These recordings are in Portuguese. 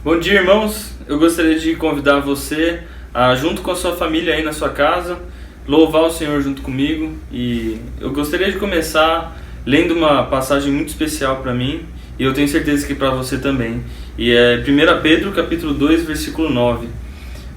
Bom dia, irmãos. Eu gostaria de convidar você a, junto com a sua família aí na sua casa, louvar o Senhor junto comigo. E eu gostaria de começar lendo uma passagem muito especial para mim, e eu tenho certeza que para você também. E é 1 Pedro, capítulo 2, versículo 9.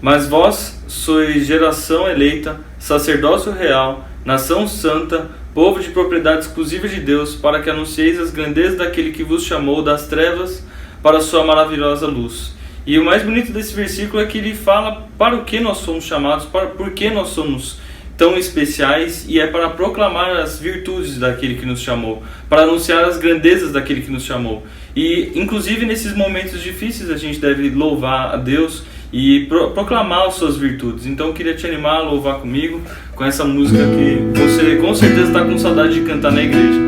Mas vós sois geração eleita, sacerdócio real, nação santa, povo de propriedade exclusiva de Deus, para que anuncieis as grandezas daquele que vos chamou das trevas para a sua maravilhosa luz. E o mais bonito desse versículo é que ele fala para o que nós somos chamados, por que nós somos tão especiais, e é para proclamar as virtudes daquele que nos chamou, para anunciar as grandezas daquele que nos chamou. E inclusive nesses momentos difíceis a gente deve louvar a Deus e proclamar as suas virtudes. Então eu queria te animar a louvar comigo com essa música que você com certeza está com saudade de cantar na igreja.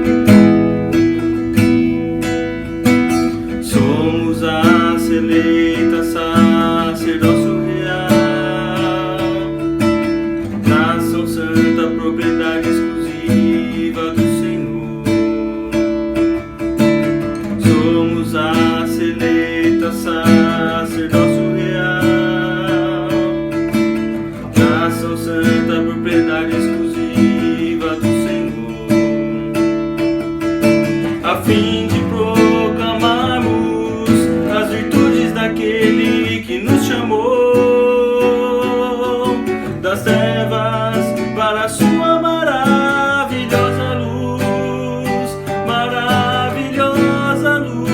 Somos a eleita, sacerdócio real, nação santa, propriedade exclusiva do Senhor. Somos a eleita, sacerdócio real, nação santa, propriedade exclusiva do Senhor, a fim de aquele que nos chamou das trevas para a sua maravilhosa luz, maravilhosa luz.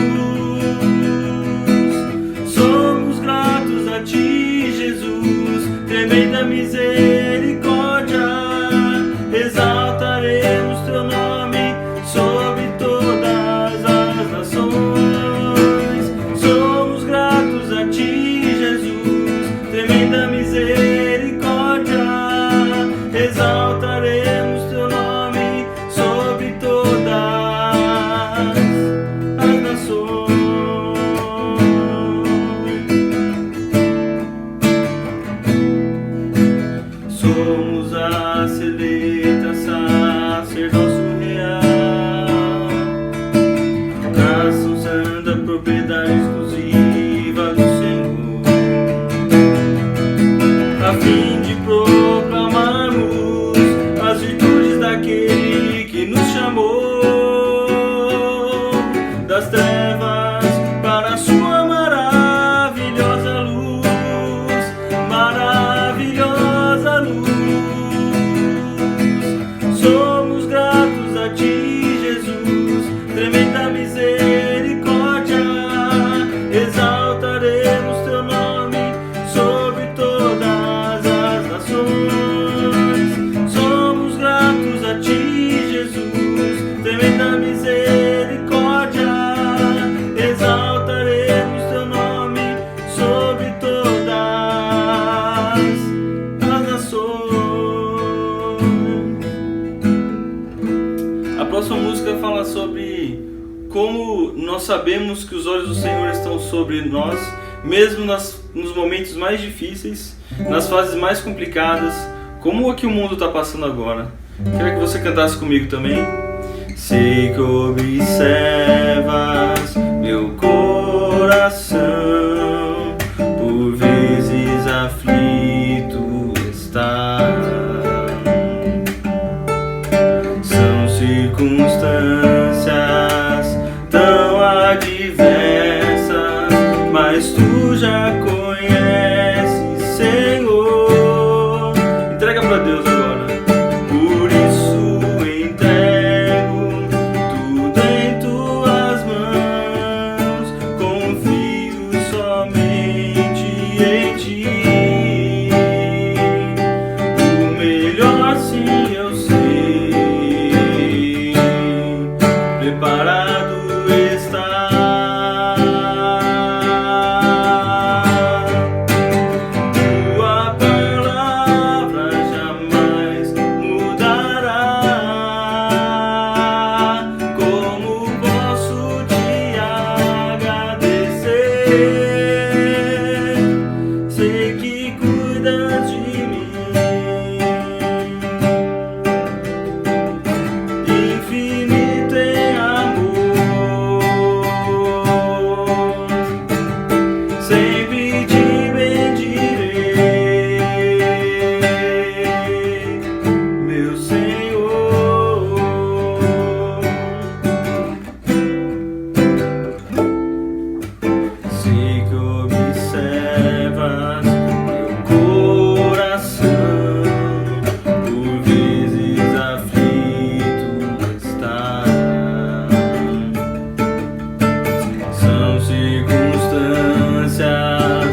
Somos gratos a ti, Jesus, tremenda misericórdia, exaltaremos teu nome sobre todas as nações. Tremenda misericórdia, exaltaremos teu nome sobre todas as nações. Somos a eleita, sacerdócio real, nação santa, propriedade exclusiva do Senhor, a fim de proclamarmos as virtudes daquele que nos chamou das trevas para a sua maravilhosa luz, maravilhosa luz. Somos gratos a ti, Jesus, tremenda misericórdia, exaltaremos teu nome sobre todas as nações. Somos gratos a ti, Jesus, tremenda misericórdia, exaltaremos teu nome sobre todas as nações. A próxima música fala sobre como nós sabemos que os olhos do Senhor estão sobre nós, mesmo nos momentos mais difíceis, nas fases mais complicadas, como a que o mundo está passando agora. Queria que você cantasse comigo também. Sei que observas meu coração, por vezes aflito está. São circunstâncias tão adversas, mas tu já conheces, Senhor. Entrega para Deus agora. Por isso entrego tudo em tuas mãos, confio somente em ti. O melhor sim eu sei, preparado está. Infinito em amor, circunstâncias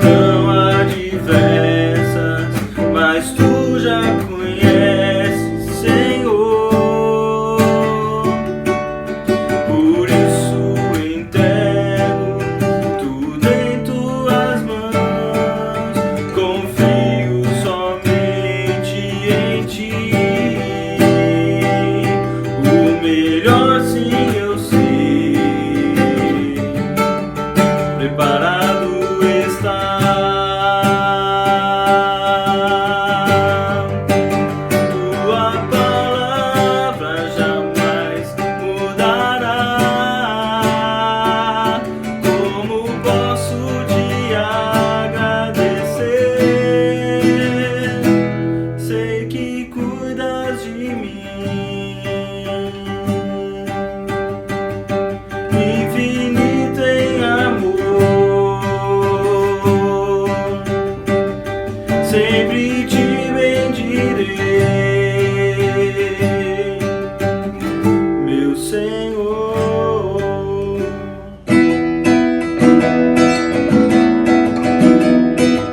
tão adversas, mas tu já conheces, Senhor. Por isso entrego tudo em tuas mãos, confio somente em ti. O melhor sim eu sei, preparado está. Tua palavra jamais mudará. Como posso te agradecer? Sei que cuidas de mim. Infinito em amor, sempre te bendirei, meu Senhor.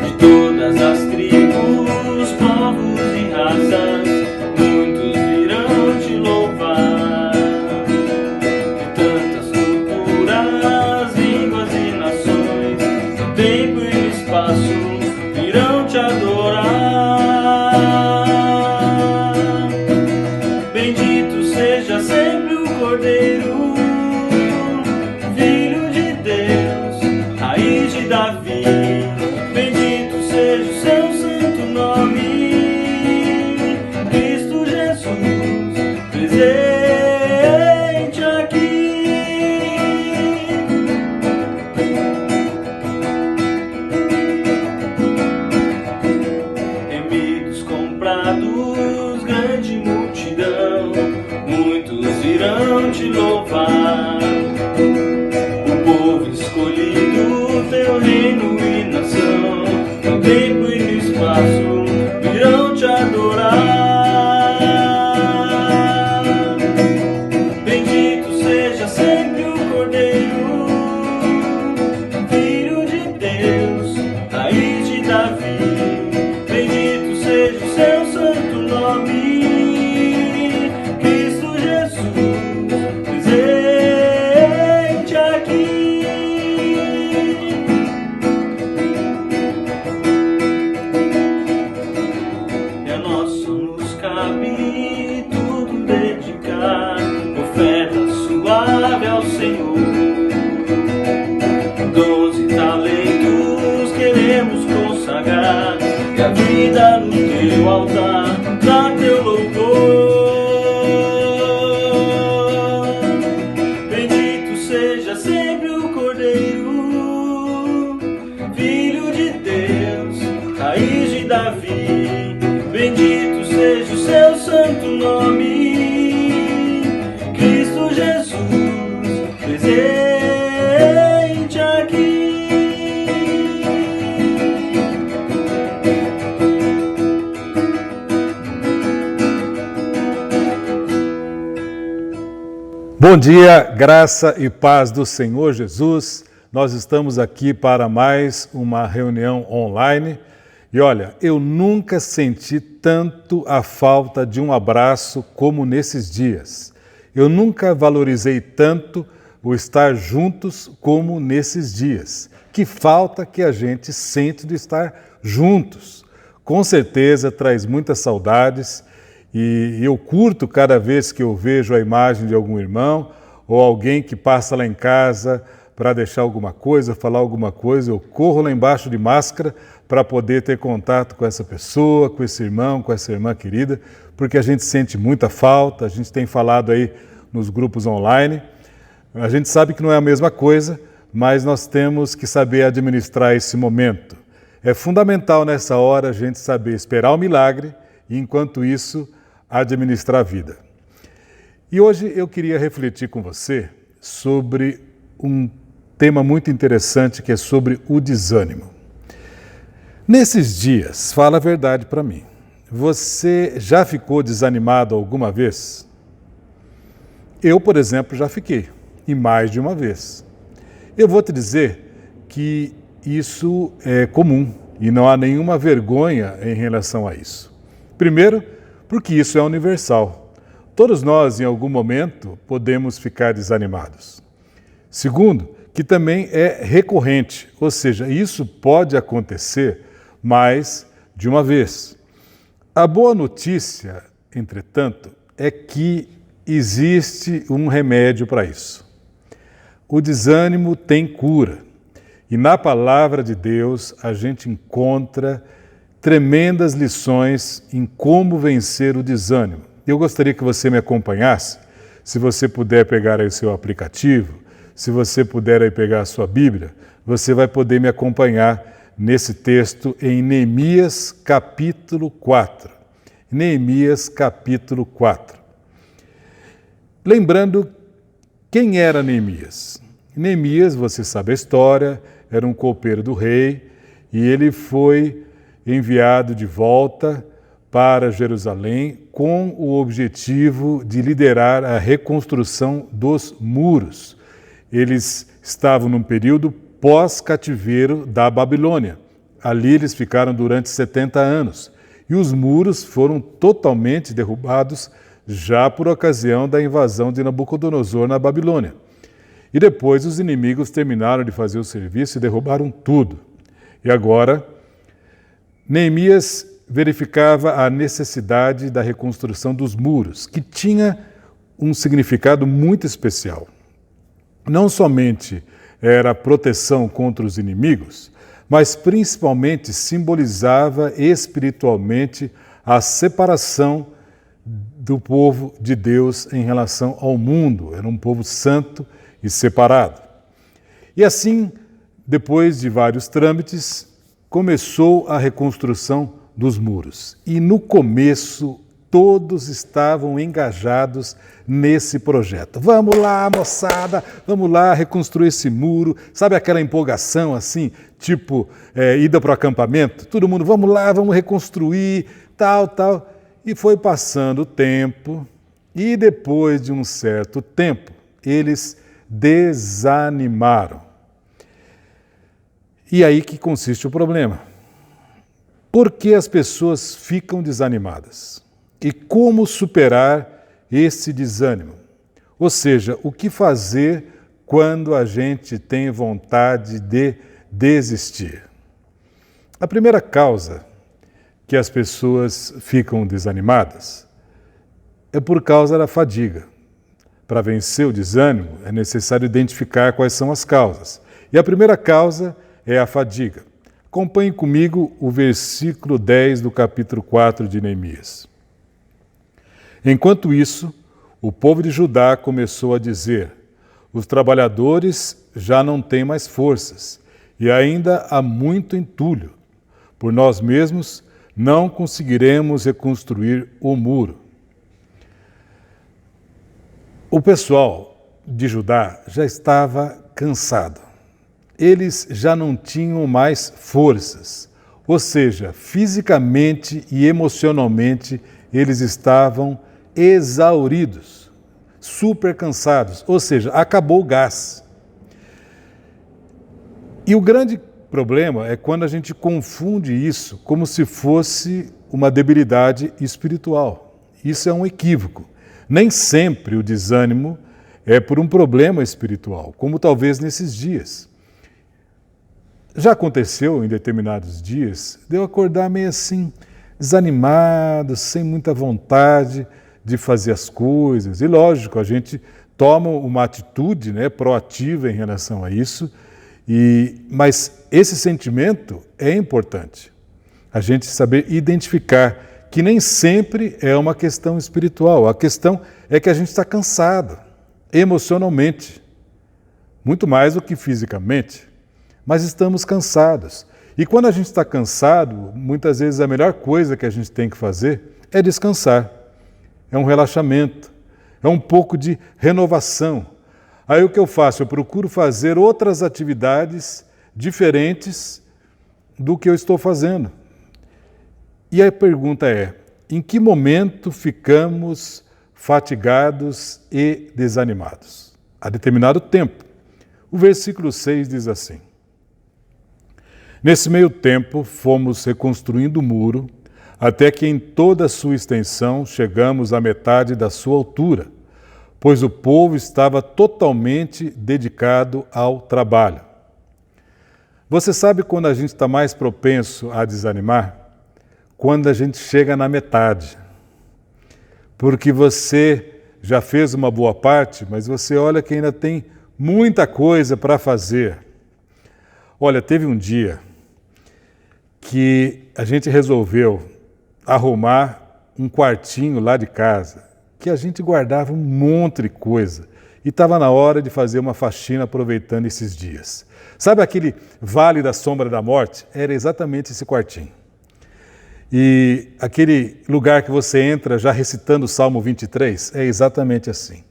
De todas as tribos, povos e raças, muitos virão te louvar. De tantas culturas, línguas e nações, no tempo e no espaço, virão te adorar. Bendito seja sempre o Cordeiro, Filho de Deus, raiz de Davi. Bendito seja o seu santo nome, Cristo Jesus, presente aqui. Remidos comprados, grande multidão, muitos irão te louvar. O povo escolhido, teu reino e nação, no tempo e no espaço, virão te adorar. Bendito seja sempre o Cordeiro, Filho de Deus, raiz de Davi. Bendito seja o seu santo nome, Cristo Jesus, presente aqui. E a nós só nos cabe tudo dedicar, oferta suave ao Senhor. Dons e talentos queremos consagrar, e a vida no teu altar, dá teu louvor. Bendito seja sempre o Cordeiro, Filho de Deus, raiz de Davi. Bendito seja o seu santo nome, Cristo Jesus, presente aqui. Bom dia, graça e paz do Senhor Jesus. Nós estamos aqui para mais uma reunião online. E olha, eu nunca senti tanto a falta de um abraço como nesses dias. Eu nunca valorizei tanto o estar juntos como nesses dias. Que falta que a gente sente de estar juntos. Com certeza traz muitas saudades. E eu curto cada vez que eu vejo a imagem de algum irmão ou alguém que passa lá em casa para deixar alguma coisa, falar alguma coisa, eu corro lá embaixo de máscara para poder ter contato com essa pessoa, com esse irmão, com essa irmã querida, porque a gente sente muita falta, a gente tem falado aí nos grupos online. A gente sabe que não é a mesma coisa, mas nós temos que saber administrar esse momento. É fundamental nessa hora a gente saber esperar o milagre e, enquanto isso, administrar a vida. E hoje eu queria refletir com você sobre um tema muito interessante que é sobre o desânimo. Nesses dias, fala a verdade para mim, você já ficou desanimado alguma vez? Eu, por exemplo, já fiquei, e mais de uma vez. Eu vou te dizer que isso é comum e não há nenhuma vergonha em relação a isso. Primeiro, porque isso é universal. Todos nós, em algum momento, podemos ficar desanimados. Segundo, que também é recorrente, ou seja, isso pode acontecer mais de uma vez. A boa notícia, entretanto, é que existe um remédio para isso. O desânimo tem cura. E na palavra de Deus a gente encontra tremendas lições em como vencer o desânimo. Eu gostaria que você me acompanhasse, se você puder pegar aí o seu aplicativo, se você puder aí pegar a sua Bíblia, você vai poder me acompanhar nesse texto em Neemias capítulo 4. Neemias capítulo 4. Lembrando, quem era Neemias? Neemias, você sabe a história, era um copeiro do rei e ele foi enviado de volta para Jerusalém com o objetivo de liderar a reconstrução dos muros. Eles estavam num período pós-cativeiro da Babilônia. Ali eles ficaram durante 70 anos e os muros foram totalmente derrubados já por ocasião da invasão de Nabucodonosor na Babilônia. E depois os inimigos terminaram de fazer o serviço e derrubaram tudo. E agora, Neemias verificava a necessidade da reconstrução dos muros, que tinha um significado muito especial. Não somente era proteção contra os inimigos, mas principalmente simbolizava espiritualmente a separação do povo de Deus em relação ao mundo. Era um povo santo e separado. E assim, depois de vários trâmites, começou a reconstrução dos muros. E no começo, todos estavam engajados nesse projeto. Vamos lá, moçada, vamos lá reconstruir esse muro. Sabe aquela empolgação assim, tipo ida para o acampamento? Todo mundo, vamos lá, vamos reconstruir, tal. E foi passando o tempo, e depois de um certo tempo, eles desanimaram. E aí que consiste o problema. Por que as pessoas ficam desanimadas? E como superar esse desânimo? Ou seja, o que fazer quando a gente tem vontade de desistir? A primeira causa que as pessoas ficam desanimadas é por causa da fadiga. Para vencer o desânimo, é necessário identificar quais são as causas. E a primeira causa é a fadiga. Acompanhe comigo o versículo 10 do capítulo 4 de Neemias. Enquanto isso, o povo de Judá começou a dizer: os trabalhadores já não têm mais forças, e ainda há muito entulho. Por nós mesmos não conseguiremos reconstruir o muro. O pessoal de Judá já estava cansado. Eles já não tinham mais forças, ou seja, fisicamente e emocionalmente eles estavam exauridos, super cansados, ou seja, acabou o gás. E o grande problema é quando a gente confunde isso como se fosse uma debilidade espiritual. Isso é um equívoco. Nem sempre o desânimo é por um problema espiritual, como talvez nesses dias. Já aconteceu em determinados dias de eu acordar meio assim, desanimado, sem muita vontade de fazer as coisas. E lógico, a gente toma uma atitude proativa em relação a isso, mas esse sentimento é importante. A gente saber identificar que nem sempre é uma questão espiritual. A questão é que a gente está cansado, emocionalmente, muito mais do que fisicamente, mas estamos cansados. E quando a gente está cansado, muitas vezes a melhor coisa que a gente tem que fazer é descansar. É um relaxamento, é um pouco de renovação. Aí o que eu faço? Eu procuro fazer outras atividades diferentes do que eu estou fazendo. E a pergunta é: em que momento ficamos fatigados e desanimados? A determinado tempo. O versículo 6 diz assim: Nesse meio tempo, fomos reconstruindo o muro, até que em toda a sua extensão chegamos à metade da sua altura, pois o povo estava totalmente dedicado ao trabalho. Você sabe quando a gente está mais propenso a desanimar? Quando a gente chega na metade. Porque você já fez uma boa parte, mas você olha que ainda tem muita coisa para fazer. Olha, teve um dia que a gente resolveu arrumar um quartinho lá de casa, que a gente guardava um monte de coisa. E estava na hora de fazer uma faxina aproveitando esses dias. Sabe aquele vale da sombra da morte? Era exatamente esse quartinho. E aquele lugar que você entra já recitando o Salmo 23, é exatamente assim.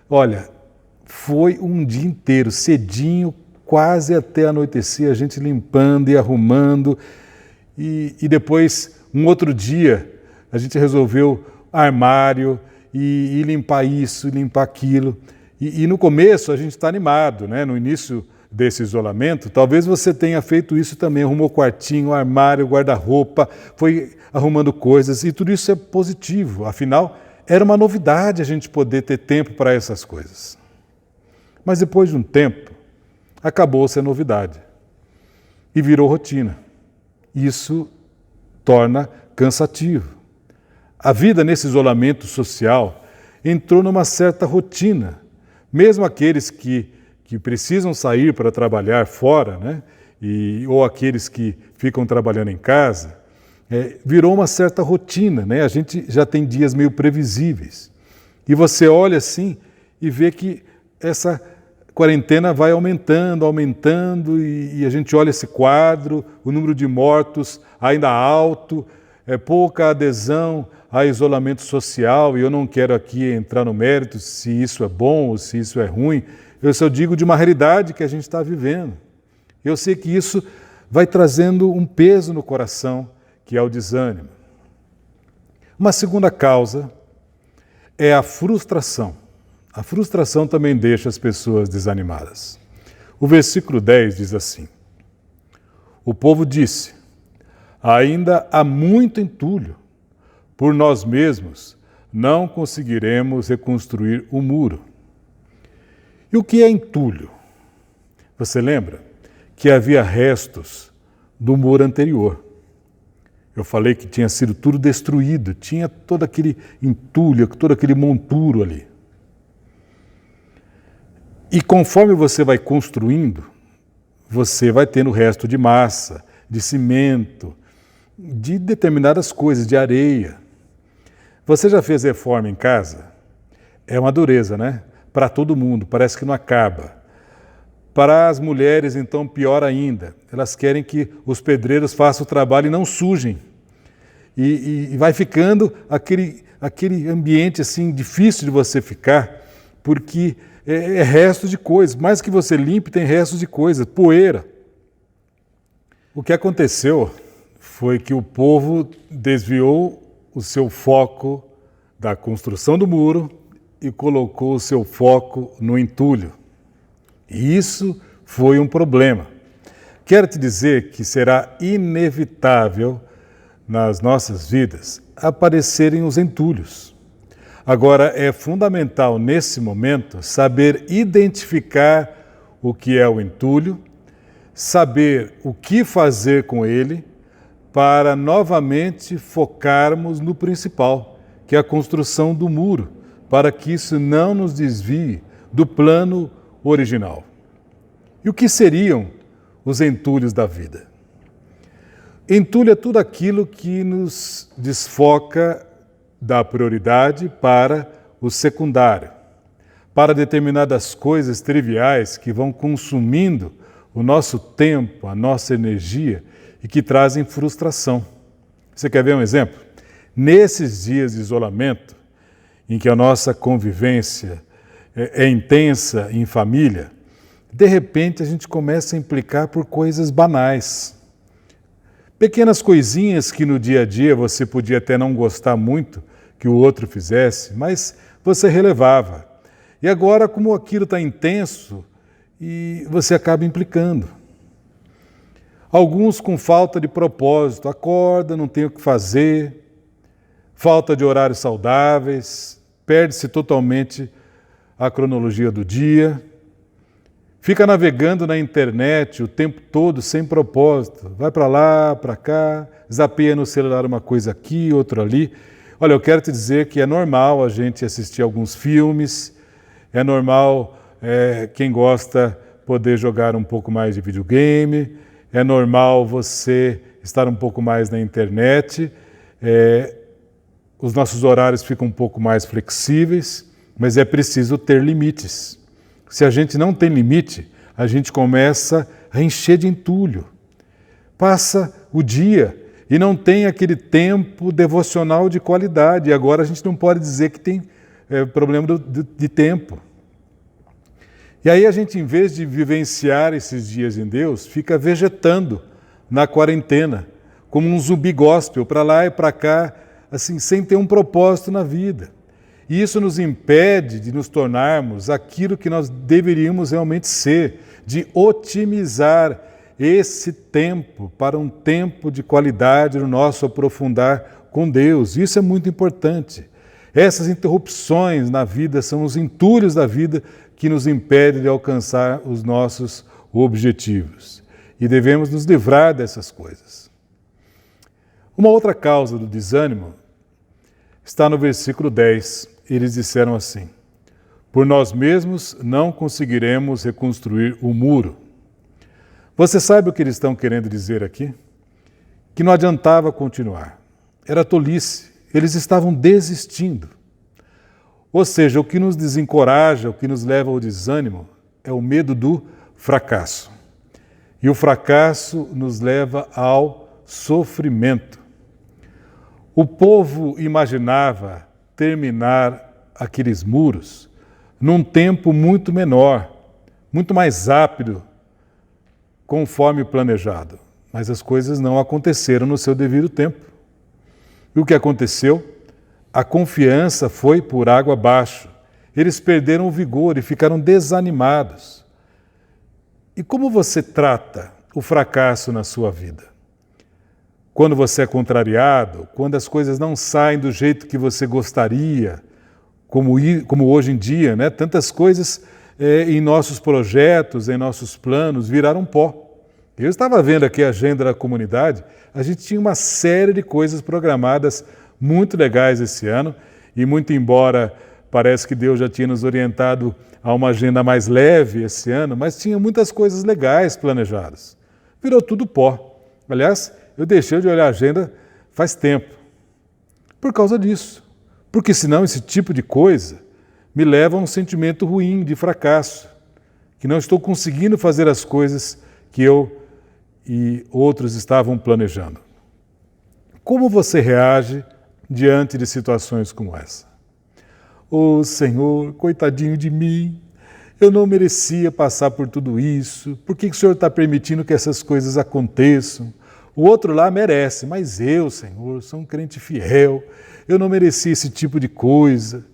Olha, foi um dia inteiro, cedinho, quase até anoitecer, a gente limpando e arrumando. E depois, um outro dia, a gente resolveu armário e limpar isso, limpar aquilo. E no começo a gente está animado, né? No início desse isolamento, talvez você tenha feito isso também, arrumou quartinho, armário, guarda-roupa, foi arrumando coisas, e tudo isso é positivo, afinal, era uma novidade a gente poder ter tempo para essas coisas. Mas depois de um tempo, acabou-se a novidade e virou rotina. Isso torna cansativo. A vida nesse isolamento social entrou numa certa rotina, mesmo aqueles que precisam sair para trabalhar fora, né? Ou aqueles que ficam trabalhando em casa, virou uma certa rotina, né? A gente já tem dias meio previsíveis. E você olha assim e vê que essa quarentena vai aumentando, e a gente olha esse quadro, o número de mortos ainda alto, pouca adesão a isolamento social, e eu não quero aqui entrar no mérito se isso é bom ou se isso é ruim. Eu só digo de uma realidade que a gente está vivendo. Eu sei que isso vai trazendo um peso no coração, que é o desânimo. Uma segunda causa é a frustração. A frustração também deixa as pessoas desanimadas. O versículo 10 diz assim: o povo disse, ainda há muito entulho, por nós mesmos não conseguiremos reconstruir o muro. E o que é entulho? Você lembra que havia restos do muro anterior. Eu falei que tinha sido tudo destruído, tinha todo aquele entulho, todo aquele monturo ali. E conforme você vai construindo, você vai tendo resto de massa, de cimento, de determinadas coisas, de areia. Você já fez reforma em casa? É uma dureza, né? Para todo mundo, parece que não acaba. Para as mulheres, então, pior ainda. Elas querem que os pedreiros façam o trabalho e não sujem. E vai ficando aquele ambiente assim difícil de você ficar, porque é resto de coisas. Mais que você limpe, tem restos de coisas, poeira. O que aconteceu foi que o povo desviou o seu foco da construção do muro e colocou o seu foco no entulho. E isso foi um problema. Quero te dizer que será inevitável nas nossas vidas aparecerem os entulhos. Agora, é fundamental nesse momento saber identificar o que é o entulho, saber o que fazer com ele para novamente focarmos no principal, que é a construção do muro, para que isso não nos desvie do plano original. E o que seriam os entulhos da vida? Entulho é tudo aquilo que nos desfoca da prioridade para o secundário, para determinadas coisas triviais que vão consumindo o nosso tempo, a nossa energia e que trazem frustração. Você quer ver um exemplo? Nesses dias de isolamento, em que a nossa convivência é intensa em família, de repente a gente começa a implicar por coisas banais. Pequenas coisinhas que no dia a dia você podia até não gostar muito que o outro fizesse, mas você relevava. E agora, como aquilo está intenso, e você acaba implicando. Alguns com falta de propósito, acorda, não tem o que fazer, falta de horários saudáveis, perde-se totalmente a cronologia do dia, fica navegando na internet o tempo todo sem propósito, vai para lá, para cá, zapeia no celular uma coisa aqui, outra ali. Olha, eu quero te dizer que é normal a gente assistir alguns filmes, é normal quem gosta poder jogar um pouco mais de videogame, é normal você estar um pouco mais na internet, os nossos horários ficam um pouco mais flexíveis, mas é preciso ter limites. Se a gente não tem limite, a gente começa a encher de entulho. Passa o dia e não tem aquele tempo devocional de qualidade. E agora a gente não pode dizer que tem problema de tempo. E aí a gente, em vez de vivenciar esses dias em Deus, fica vegetando na quarentena, como um zumbi gospel, para lá e para cá, assim, sem ter um propósito na vida. E isso nos impede de nos tornarmos aquilo que nós deveríamos realmente ser, de otimizar esse tempo para um tempo de qualidade no nosso aprofundar com Deus. Isso é muito importante. Essas interrupções na vida são os entulhos da vida que nos impedem de alcançar os nossos objetivos. E devemos nos livrar dessas coisas. Uma outra causa do desânimo está no versículo 10. Eles disseram assim: por nós mesmos não conseguiremos reconstruir o muro. Você sabe o que eles estão querendo dizer aqui? Que não adiantava continuar. Era tolice. Eles estavam desistindo. Ou seja, o que nos desencoraja, o que nos leva ao desânimo, é o medo do fracasso. E o fracasso nos leva ao sofrimento. O povo imaginava terminar aqueles muros num tempo muito menor, muito mais rápido, conforme planejado. Mas as coisas não aconteceram no seu devido tempo. E o que aconteceu? A confiança foi por água abaixo. Eles perderam o vigor e ficaram desanimados. E como você trata o fracasso na sua vida? Quando você é contrariado, quando as coisas não saem do jeito que você gostaria, como hoje em dia, né? Tantas coisas em nossos projetos, em nossos planos, viraram pó. Eu estava vendo aqui a agenda da comunidade, a gente tinha uma série de coisas programadas muito legais esse ano, e muito embora parece que Deus já tinha nos orientado a uma agenda mais leve esse ano, mas tinha muitas coisas legais planejadas. Virou tudo pó. Aliás, eu deixei de olhar a agenda faz tempo, por causa disso. Porque senão esse tipo de coisa me leva a um sentimento ruim de fracasso, que não estou conseguindo fazer as coisas que eu e outros estavam planejando. Como você reage diante de situações como essa? Oh, Senhor, coitadinho de mim, eu não merecia passar por tudo isso, por que o Senhor está permitindo que essas coisas aconteçam? O outro lá merece, mas eu, Senhor, sou um crente fiel, eu não mereci esse tipo de coisa.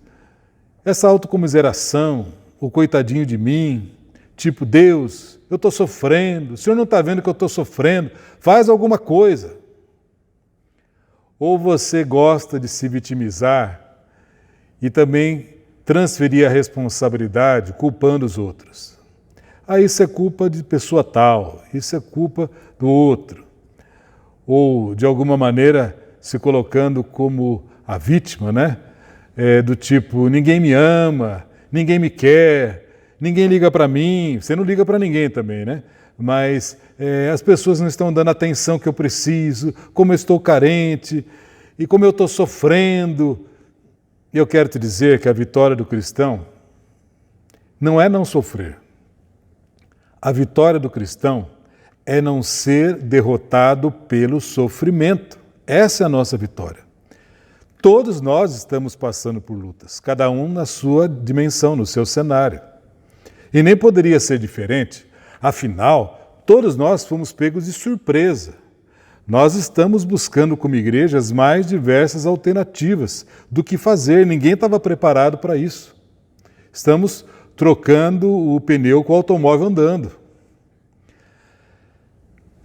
Essa autocomiseração, o coitadinho de mim, tipo, Deus, eu estou sofrendo, o Senhor não está vendo que eu estou sofrendo, faz alguma coisa. Ou você gosta de se vitimizar e também transferir a responsabilidade culpando os outros. Ah, isso é culpa de pessoa tal, isso é culpa do outro. Ou, de alguma maneira, se colocando como a vítima, né? Do tipo, ninguém me ama, ninguém me quer, ninguém liga para mim, você não liga para ninguém também, né? Mas as pessoas não estão dando a atenção que eu preciso, como eu estou carente e como eu estou sofrendo. Eu quero te dizer que a vitória do cristão não é não sofrer. A vitória do cristão é não ser derrotado pelo sofrimento. Essa é a nossa vitória. Todos nós estamos passando por lutas, cada um na sua dimensão, no seu cenário. E nem poderia ser diferente, afinal, todos nós fomos pegos de surpresa. Nós estamos buscando como igreja as mais diversas alternativas do que fazer, ninguém estava preparado para isso. Estamos trocando o pneu com o automóvel andando.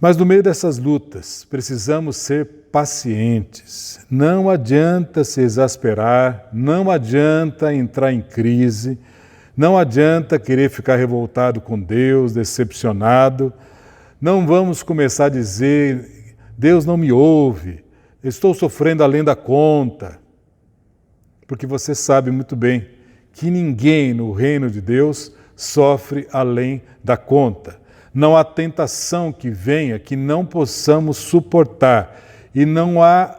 Mas no meio dessas lutas, precisamos ser pacientes. Não adianta se exasperar, não adianta entrar em crise, não adianta querer ficar revoltado com Deus, decepcionado. Não vamos começar a dizer, Deus não me ouve, estou sofrendo além da conta. Porque você sabe muito bem que ninguém no reino de Deus sofre além da conta. Não há tentação que venha que não possamos suportar, e não há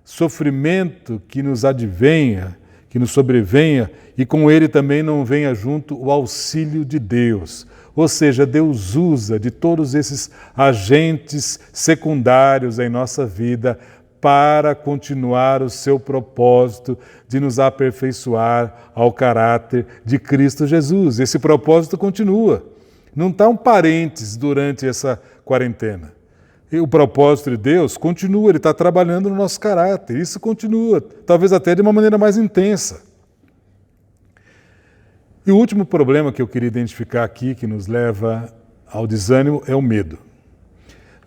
sofrimento que nos advenha, que nos sobrevenha, e com ele também não venha junto o auxílio de Deus. Ou seja, Deus usa de todos esses agentes secundários em nossa vida para continuar o seu propósito de nos aperfeiçoar ao caráter de Cristo Jesus. Esse propósito continua. Não está um parênteses durante essa quarentena. E o propósito de Deus continua, Ele está trabalhando no nosso caráter. Isso continua, talvez até de uma maneira mais intensa. E o último problema que eu queria identificar aqui, que nos leva ao desânimo, é o medo.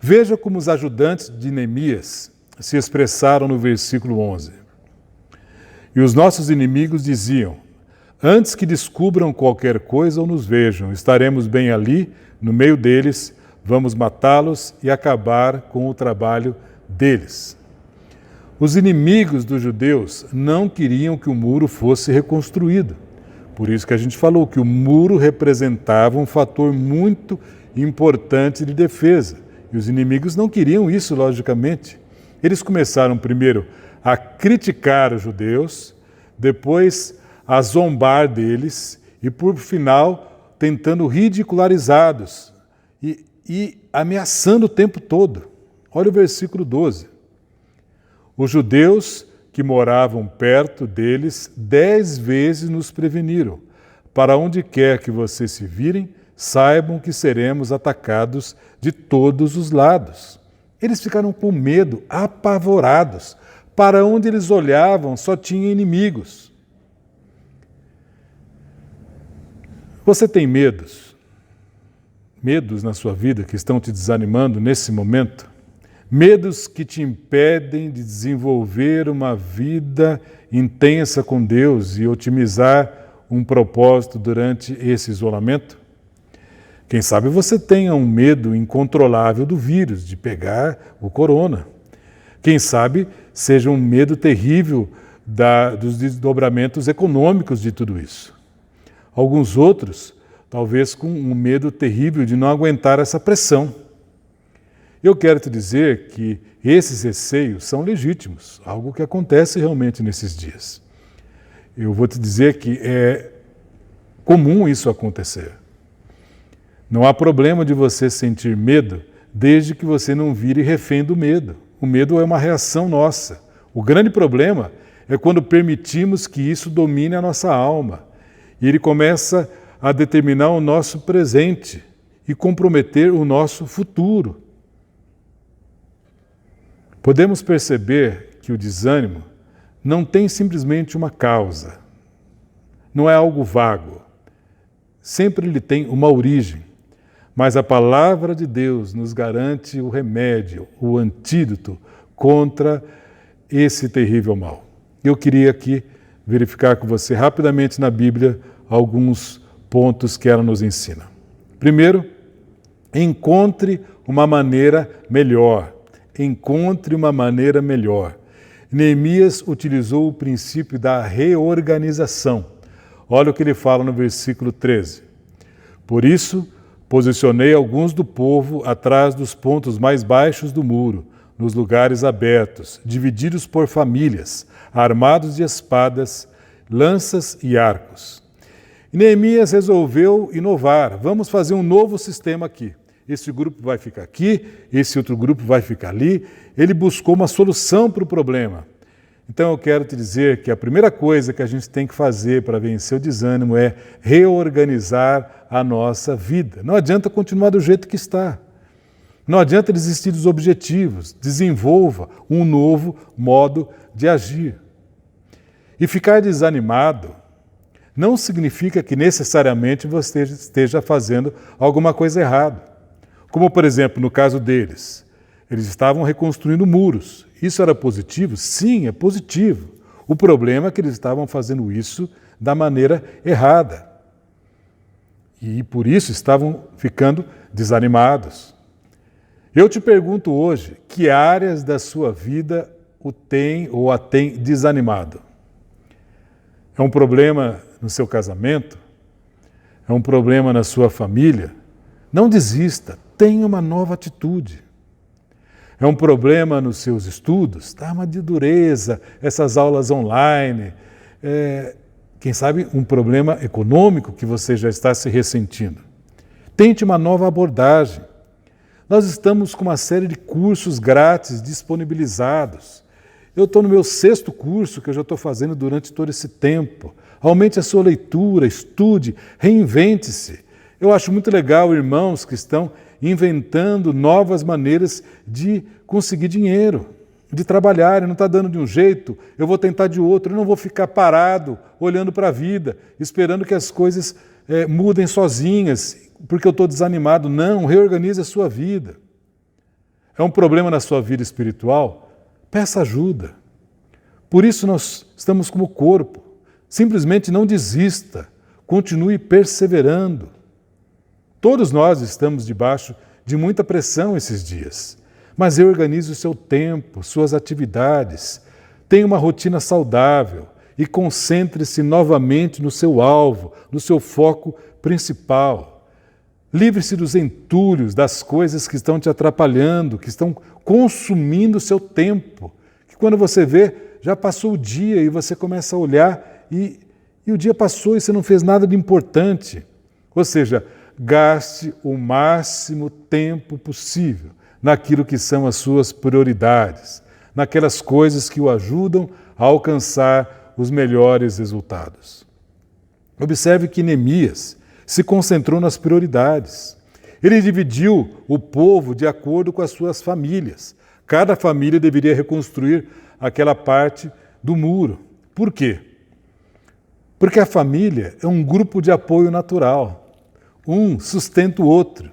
Veja como os ajudantes de Neemias se expressaram no versículo 11. E os nossos inimigos diziam, antes que descubram qualquer coisa ou nos vejam, estaremos bem ali, no meio deles, vamos matá-los e acabar com o trabalho deles. Os inimigos dos judeus não queriam que o muro fosse reconstruído. Por isso que a gente falou que o muro representava um fator muito importante de defesa. E os inimigos não queriam isso, logicamente. Eles começaram primeiro a criticar os judeus, depois a zombar deles e, por final, tentando ridicularizá-los e ameaçando o tempo todo. Olha o versículo 12. Os judeus que moravam perto deles 10 vezes nos preveniram. Para onde quer que vocês se virem, saibam que seremos atacados de todos os lados. Eles ficaram com medo, apavorados. Para onde eles olhavam, só tinha inimigos. Você tem medos? Medos na sua vida que estão te desanimando nesse momento? Medos que te impedem de desenvolver uma vida intensa com Deus e otimizar um propósito durante esse isolamento? Quem sabe você tenha um medo incontrolável do vírus, de pegar o corona. Quem sabe seja um medo terrível dos desdobramentos econômicos de tudo isso. Alguns outros, talvez com um medo terrível de não aguentar essa pressão. Eu quero te dizer que esses receios são legítimos, algo que acontece realmente nesses dias. Eu vou te dizer que é comum isso acontecer. Não há problema de você sentir medo, desde que você não vire refém do medo. O medo é uma reação nossa. O grande problema é quando permitimos que isso domine a nossa alma. E ele começa a determinar o nosso presente e comprometer o nosso futuro. Podemos perceber que o desânimo não tem simplesmente uma causa, não é algo vago. Sempre ele tem uma origem, mas a palavra de Deus nos garante o remédio, o antídoto contra esse terrível mal. Eu queria aqui verificar com você rapidamente na Bíblia alguns pontos que ela nos ensina. Primeiro, encontre uma maneira melhor. Encontre uma maneira melhor. Neemias utilizou o princípio da reorganização. Olha o que ele fala no versículo 13. Por isso, posicionei alguns do povo atrás dos pontos mais baixos do muro, nos lugares abertos, divididos por famílias, armados de espadas, lanças e arcos. E Neemias resolveu inovar. Vamos fazer um novo sistema aqui. Esse grupo vai ficar aqui, esse outro grupo vai ficar ali. Ele buscou uma solução para o problema. Então eu quero te dizer que a primeira coisa que a gente tem que fazer para vencer o desânimo é reorganizar a nossa vida. Não adianta continuar do jeito que está. Não adianta desistir dos objetivos. Desenvolva um novo modo de agir. E ficar desanimado não significa que necessariamente você esteja fazendo alguma coisa errada. Como, por exemplo, no caso deles, eles estavam reconstruindo muros. Isso era positivo? Sim, é positivo. O problema é que eles estavam fazendo isso da maneira errada. E por isso estavam ficando desanimados. Eu te pergunto hoje, que áreas da sua vida o tem ou a tem desanimado? É um problema no seu casamento? É um problema na sua família? Não desista, tenha uma nova atitude. É um problema nos seus estudos? Tá uma de dureza, essas aulas online. Quem sabe um problema econômico que você já está se ressentindo. Tente uma nova abordagem. Nós estamos com uma série de cursos grátis disponibilizados. Eu estou no meu 6º curso que eu já estou fazendo durante todo esse tempo. Aumente a sua leitura, estude, reinvente-se. Eu acho muito legal irmãos que estão inventando novas maneiras de conseguir dinheiro, de trabalhar. Não está dando de um jeito, eu vou tentar de outro. Eu não vou ficar parado, olhando para a vida, esperando que as coisas mudem sozinhas, porque eu estou desanimado. Não, reorganize a sua vida. É um problema na sua vida espiritual? Peça ajuda. Por isso nós estamos como corpo. Simplesmente não desista, continue perseverando. Todos nós estamos debaixo de muita pressão esses dias, mas reorganize o seu tempo, suas atividades, tenha uma rotina saudável e concentre-se novamente no seu alvo, no seu foco principal. Livre-se dos entulhos, das coisas que estão te atrapalhando, que estão consumindo o seu tempo. Que quando você vê, já passou o dia e você começa a olhar e o dia passou e você não fez nada de importante. Ou seja, gaste o máximo tempo possível naquilo que são as suas prioridades, naquelas coisas que o ajudam a alcançar os melhores resultados. Observe que Neemias se concentrou nas prioridades. Ele dividiu o povo de acordo com as suas famílias. Cada família deveria reconstruir aquela parte do muro. Por quê? Porque a família é um grupo de apoio natural. Um sustenta o outro.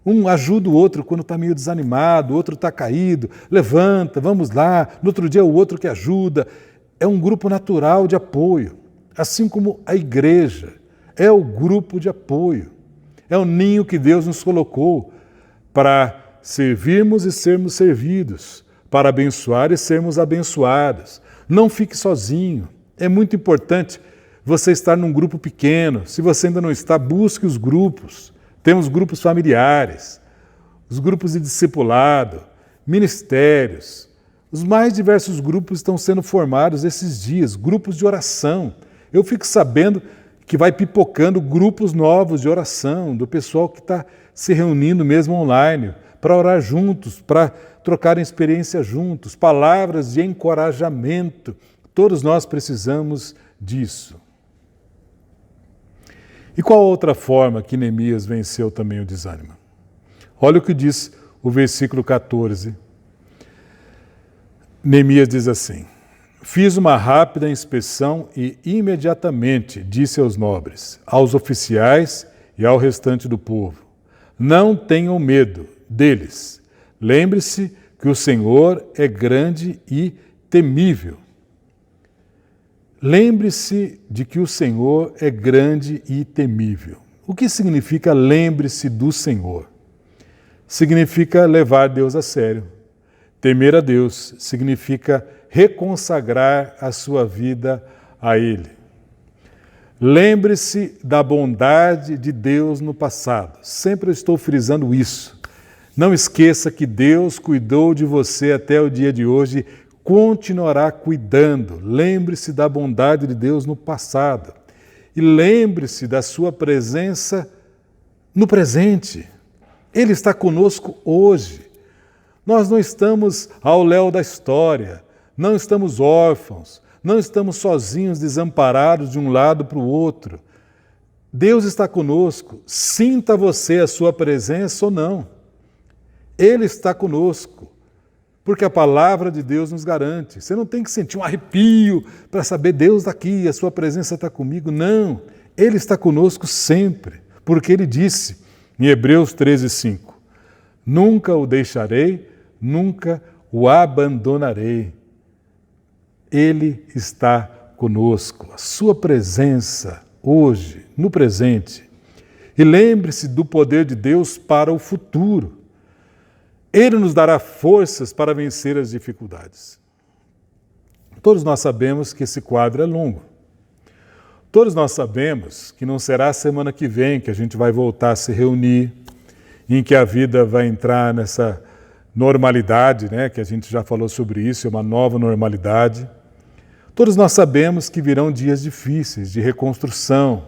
Um ajuda o outro quando está meio desanimado, o outro está caído. Levanta, vamos lá. No outro dia é o outro que ajuda. É um grupo natural de apoio. Assim como a igreja é o grupo de apoio. É o ninho que Deus nos colocou para servirmos e sermos servidos, para abençoar e sermos abençoados. Não fique sozinho. É muito importante você estar num grupo pequeno. Se você ainda não está, busque os grupos. Temos grupos familiares, os grupos de discipulado, ministérios. Os mais diversos grupos estão sendo formados esses dias, grupos de oração. Eu fico sabendo que vai pipocando grupos novos de oração, do pessoal que está se reunindo mesmo online, para orar juntos, para trocarem experiência juntos, palavras de encorajamento. Todos nós precisamos disso. E qual outra forma que Neemias venceu também o desânimo? Olha o que diz o versículo 14. Neemias diz assim: fiz uma rápida inspeção e imediatamente disse aos nobres, aos oficiais e ao restante do povo: não tenham medo deles. Lembre-se que o Senhor é grande e temível. Lembre-se de que o Senhor é grande e temível. O que significa lembre-se do Senhor? Significa levar Deus a sério. Temer a Deus significa reconsagrar a sua vida a Ele. Lembre-se da bondade de Deus no passado. Sempre eu estou frisando isso. Não esqueça que Deus cuidou de você até o dia de hoje, continuará cuidando. Lembre-se da bondade de Deus no passado. E lembre-se da sua presença no presente. Ele está conosco hoje. Nós não estamos ao léu da história, não estamos órfãos, não estamos sozinhos, desamparados de um lado para o outro. Deus está conosco, sinta você a sua presença ou não. Ele está conosco, porque a palavra de Deus nos garante. Você não tem que sentir um arrepio para saber Deus está aqui, a sua presença está comigo. Não, Ele está conosco sempre, porque Ele disse em Hebreus 13:5, Nunca o deixarei, nunca o abandonarei. Ele está conosco, a sua presença hoje, no presente. E lembre-se do poder de Deus para o futuro. Ele nos dará forças para vencer as dificuldades. Todos nós sabemos que esse quadro é longo. Todos nós sabemos que não será a semana que vem que a gente vai voltar a se reunir, em que a vida vai entrar nessa normalidade, né? Que a gente já falou sobre isso, é uma nova normalidade. Todos nós sabemos que virão dias difíceis de reconstrução,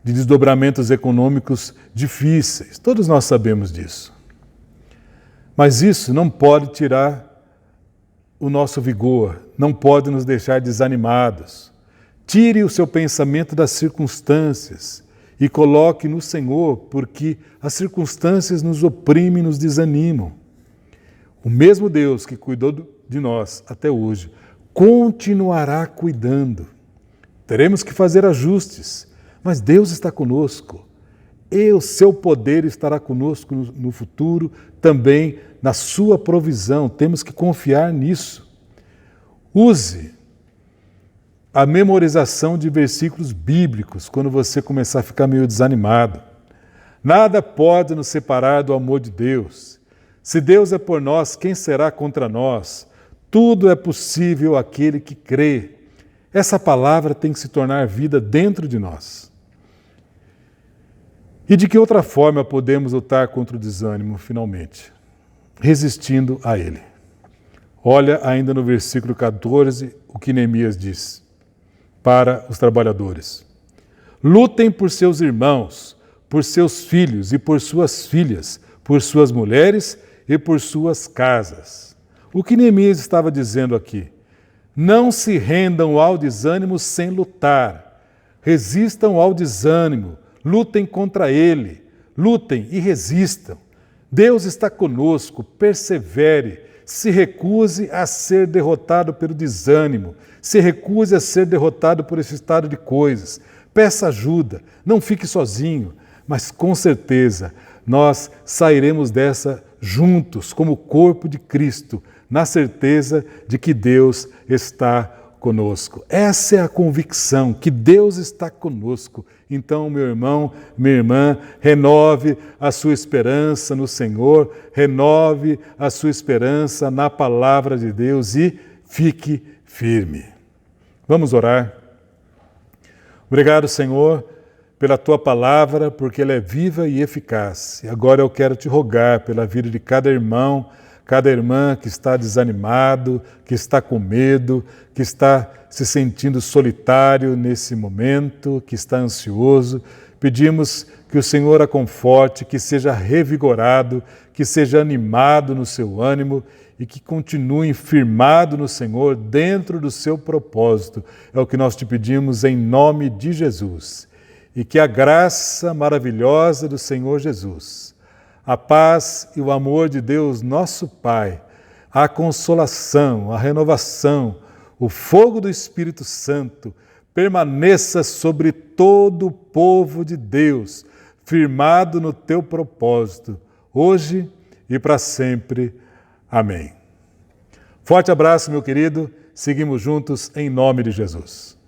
de desdobramentos econômicos difíceis. Todos nós sabemos disso. Mas isso não pode tirar o nosso vigor, não pode nos deixar desanimados. Tire o seu pensamento das circunstâncias e coloque no Senhor, porque as circunstâncias nos oprimem, nos desanimam. O mesmo Deus que cuidou de nós até hoje, continuará cuidando. Teremos que fazer ajustes, mas Deus está conosco. E o seu poder estará conosco no futuro, também na sua provisão. Temos que confiar nisso. Use a memorização de versículos bíblicos quando você começar a ficar meio desanimado. Nada pode nos separar do amor de Deus. Se Deus é por nós, quem será contra nós? Tudo é possível àquele que crê. Essa palavra tem que se tornar vida dentro de nós. E de que outra forma podemos lutar contra o desânimo, finalmente? Resistindo a ele. Olha ainda no versículo 14 o que Neemias diz para os trabalhadores. Lutem por seus irmãos, por seus filhos e por suas filhas, por suas mulheres e por suas casas. O que Neemias estava dizendo aqui? Não se rendam ao desânimo sem lutar. Resistam ao desânimo. Lutem contra ele. Lutem e resistam. Deus está conosco. Persevere. Se recuse a ser derrotado pelo desânimo. Se recuse a ser derrotado por esse estado de coisas. Peça ajuda. Não fique sozinho. Mas com certeza nós sairemos dessa juntos, como corpo de Cristo, na certeza de que Deus está conosco. Essa é a convicção, que Deus está conosco. Então, meu irmão, minha irmã, renove a sua esperança no Senhor, renove a sua esperança na palavra de Deus e fique firme. Vamos orar. Obrigado, Senhor, pela Tua palavra, porque ela é viva e eficaz. E agora eu quero te rogar pela vida de cada irmão, cada irmã que está desanimado, que está com medo, que está se sentindo solitário nesse momento, que está ansioso. Pedimos que o Senhor a conforte, que seja revigorado, que seja animado no seu ânimo e que continue firmado no Senhor dentro do seu propósito. É o que nós te pedimos em nome de Jesus. E que a graça maravilhosa do Senhor Jesus, a paz e o amor de Deus, nosso Pai, a consolação, a renovação, o fogo do Espírito Santo permaneça sobre todo o povo de Deus, firmado no teu propósito, hoje e para sempre. Amém. Forte abraço, meu querido. Seguimos juntos em nome de Jesus.